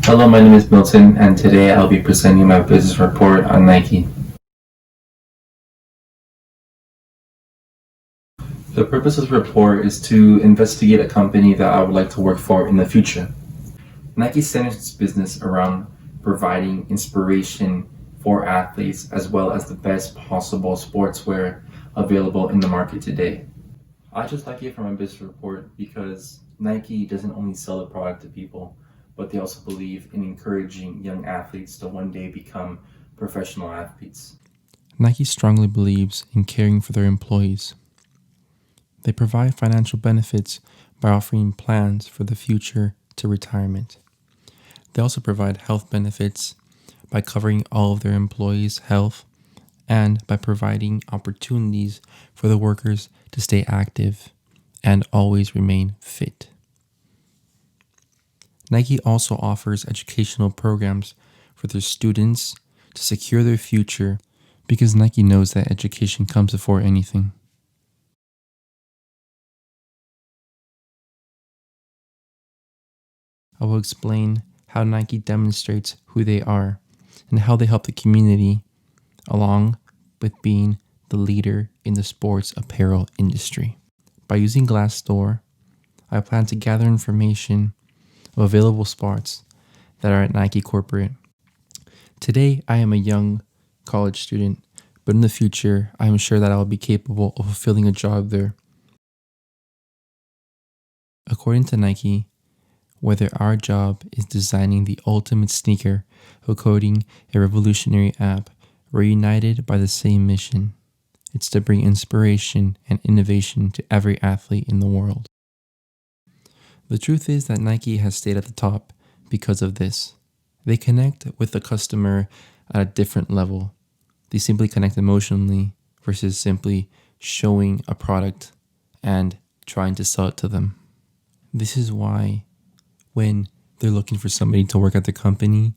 Hello, my name is Milton, and today I'll be presenting my business report on Nike. The purpose of the report is to investigate a company that I would like to work for in the future. Nike centers its business around providing inspiration for athletes as well as the best possible sportswear available in the market today. I just like it for my business report because Nike doesn't only sell the product to people, but they also believe in encouraging young athletes to one day become professional athletes. Nike strongly believes in caring for their employees. They provide financial benefits by offering plans for the future to retirement. They also provide health benefits by covering all of their employees' health and by providing opportunities for the workers to stay active and always remain fit. Nike also offers educational programs for their students to secure their future because Nike knows that education comes before anything. I will explain how Nike demonstrates who they are and how they help the community along with being the leader in the sports apparel industry. By using Glassdoor, I plan to gather information of available spots that are at Nike Corporate. Today, I am a young college student, but in the future, I am sure that I will be capable of fulfilling a job there. According to Nike, whether our job is designing the ultimate sneaker or coding a revolutionary app, we're united by the same mission. It's to bring inspiration and innovation to every athlete in the world. The truth is that Nike has stayed at the top because of this. They connect with the customer at a different level. They simply connect emotionally versus simply showing a product and trying to sell it to them. This is why when they're looking for somebody to work at the company,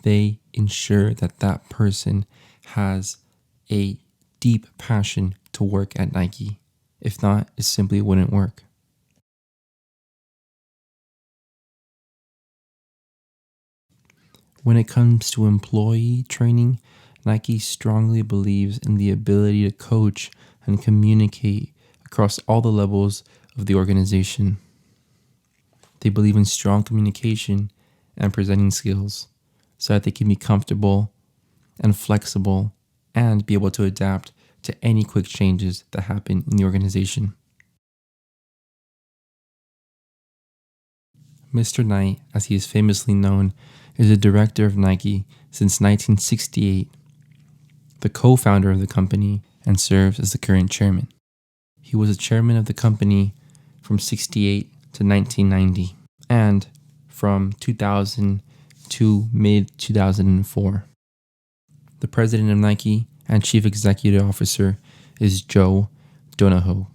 they ensure that that person has a deep passion to work at Nike. If not, it simply wouldn't work. When it comes to employee training, Nike strongly believes in the ability to coach and communicate across all the levels of the organization. They believe in strong communication and presenting skills so that they can be comfortable and flexible and be able to adapt to any quick changes that happen in the organization. Mr. Knight, as he is famously known, is the director of Nike since 1968, the co-founder of the company, and serves as the current chairman. He was the chairman of the company from 68 to 1990 and from 2000 to mid-2004. The president of Nike and chief executive officer is Joe Donahoe.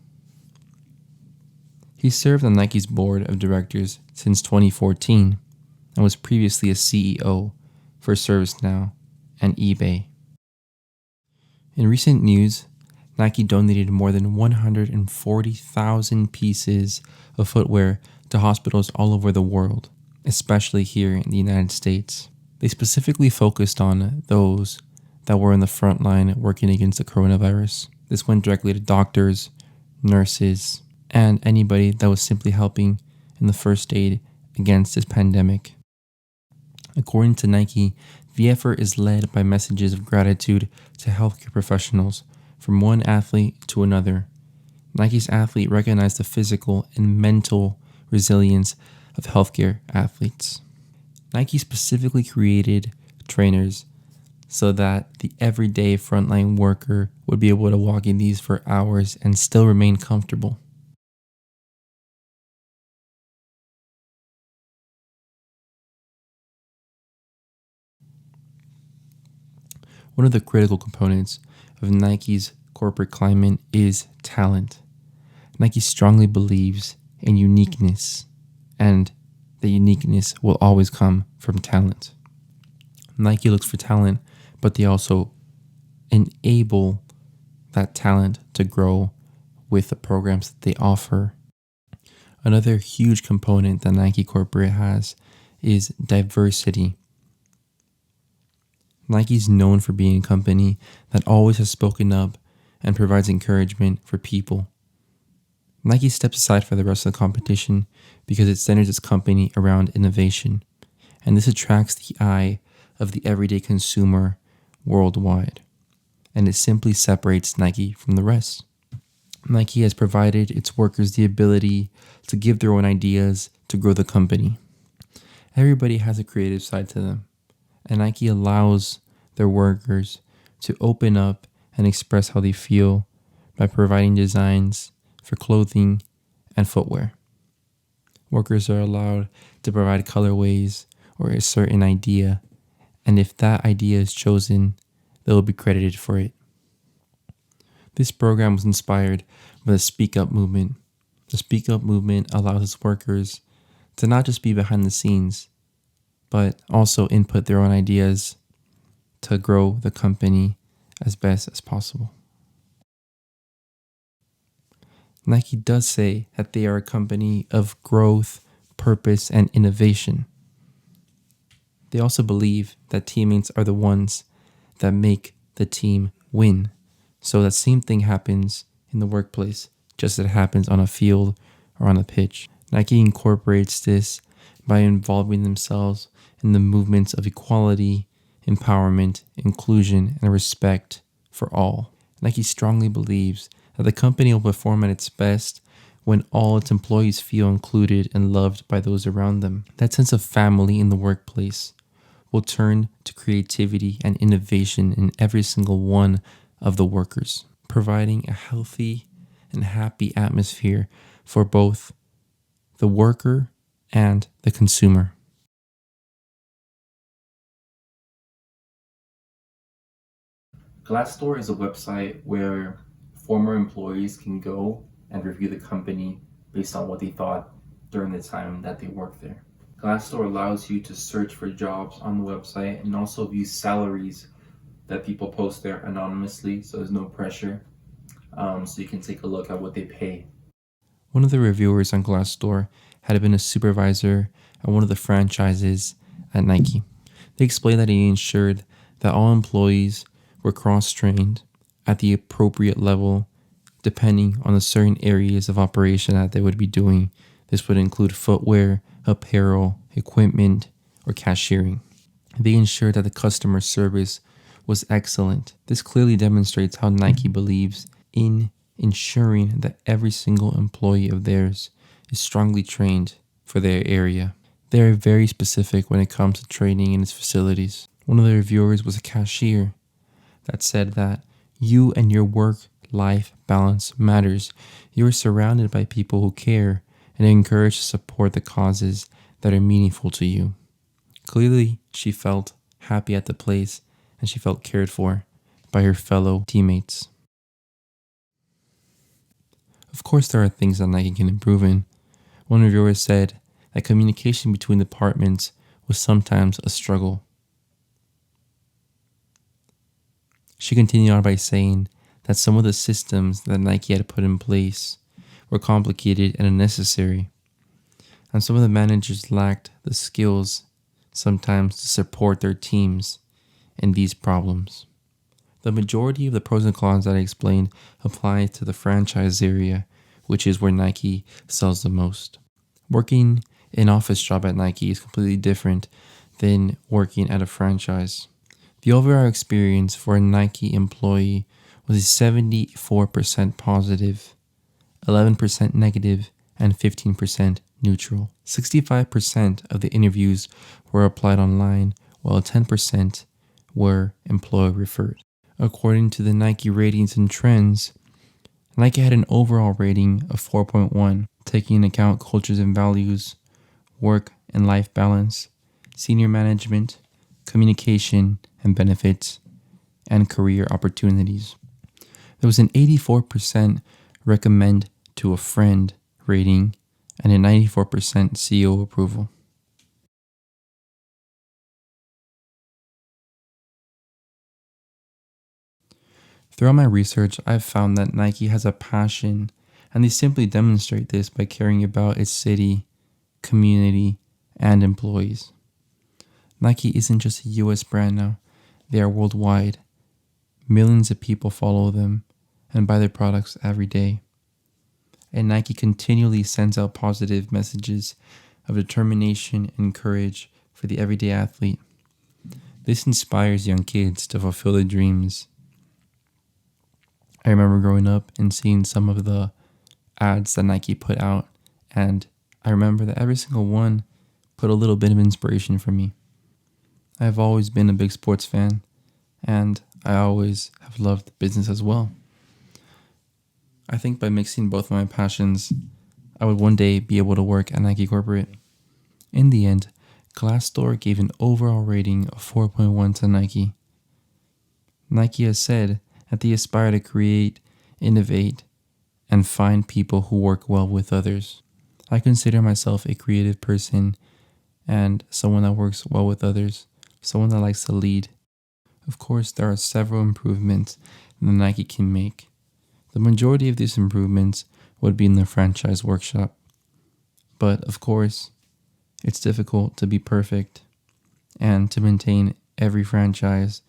He served on Nike's board of directors since 2014 and was previously a CEO for ServiceNow and eBay. In recent news, Nike donated more than 140,000 pieces of footwear to hospitals all over the world, especially here in the United States. They specifically focused on those that were in the front line working against the coronavirus. This went directly to doctors, nurses, and anybody that was simply helping in the first aid against this pandemic. According to Nike, the effort is led by messages of gratitude to healthcare professionals from one athlete to another. Nike's athlete recognized the physical and mental resilience of healthcare athletes. Nike specifically created trainers so that the everyday frontline worker would be able to walk in these for hours and still remain comfortable. One of the critical components of Nike's corporate climate is talent. Nike strongly believes in uniqueness, and the uniqueness will always come from talent. Nike looks for talent, but they also enable that talent to grow with the programs that they offer. Another huge component that Nike Corporate has is diversity. Nike's known for being a company that always has spoken up and provides encouragement for people. Nike steps aside for the rest of the competition because it centers its company around innovation, and this attracts the eye of the everyday consumer worldwide, and it simply separates Nike from the rest. Nike has provided its workers the ability to give their own ideas to grow the company. Everybody has a creative side to them, and Nike allows their workers to open up and express how they feel by providing designs for clothing and footwear. Workers are allowed to provide colorways or a certain idea, and if that idea is chosen, they will be credited for it. This program was inspired by the Speak Up movement. The Speak Up movement allows its workers to not just be behind the scenes, but also input their own ideas to grow the company as best as possible. Nike does say that they are a company of growth, purpose, and innovation. They also believe that teammates are the ones that make the team win. So that same thing happens in the workplace, just as it happens on a field or on a pitch. Nike incorporates this by involving themselves in the movements of equality, empowerment, inclusion, and respect for all. Nike strongly believes that the company will perform at its best when all its employees feel included and loved by those around them. That sense of family in the workplace will turn to creativity and innovation in every single one of the workers, providing a healthy and happy atmosphere for both the worker and the consumer. Glassdoor is a website where former employees can go and review the company based on what they thought during the time that they worked there. Glassdoor allows you to search for jobs on the website and also view salaries that people post there anonymously, so there's no pressure. So you can take a look at what they pay. One of the reviewers on Glassdoor had been a supervisor at one of the franchises at Nike. They explained that he ensured that all employees were cross-trained at the appropriate level depending on the certain areas of operation that they would be doing. This would include footwear, apparel, equipment, or cashiering. They ensured that the customer service was excellent. This clearly demonstrates how Nike believes in ensuring that every single employee of theirs is strongly trained for their area. They are very specific when it comes to training in its facilities. One of the reviewers was a cashier that said that you and your work-life balance matters. You are surrounded by people who care and are encouraged to support the causes that are meaningful to you. Clearly, she felt happy at the place and she felt cared for by her fellow teammates. Of course, there are things that Nike can improve in. One reviewer said that communication between departments was sometimes a struggle. She continued on by saying that some of the systems that Nike had put in place were complicated and unnecessary, and some of the managers lacked the skills sometimes to support their teams in these problems. The majority of the pros and cons that I explained apply to the franchise area, which is where Nike sells the most. Working an office job at Nike is completely different than working at a franchise. The overall experience for a Nike employee was 74% positive, 11% negative, and 15% neutral. 65% of the interviews were applied online, while 10% were employer referred. According to the Nike ratings and trends, Nike had an overall rating of 4.1, taking into account cultures and values, work and life balance, senior management, communication and benefits, and career opportunities. There was an 84% recommend to a friend rating and a 94% CEO approval. Throughout my research, I've found that Nike has a passion, and they simply demonstrate this by caring about its city, community, and employees. Nike isn't just a US brand now, they are worldwide. Millions of people follow them and buy their products every day. And Nike continually sends out positive messages of determination and courage for the everyday athlete. This inspires young kids to fulfill their dreams. I remember growing up and seeing some of the ads that Nike put out, and I remember that every single one put a little bit of inspiration for me. I've always been a big sports fan, and I always have loved business as well. I think by mixing both of my passions, I would one day be able to work at Nike Corporate. In the end, Glassdoor gave an overall rating of 4.1 to Nike. Nike has said that they aspire to create, innovate, and find people who work well with others. I consider myself a creative person and someone that works well with others, someone that likes to lead. Of course, there are several improvements that Nike can make. The majority of these improvements would be in the franchise workshop. But of course, it's difficult to be perfect and to maintain every franchise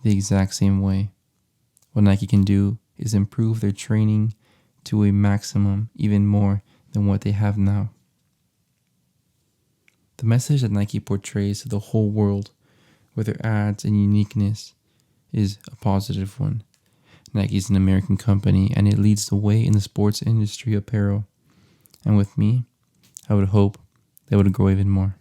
the exact same way. What Nike can do is improve their training to a maximum, even more than what they have now. The message that Nike portrays to the whole world with their ads and uniqueness is a positive one. Nike is an American company and it leads the way in the sports industry apparel. And with me, I would hope they would grow even more.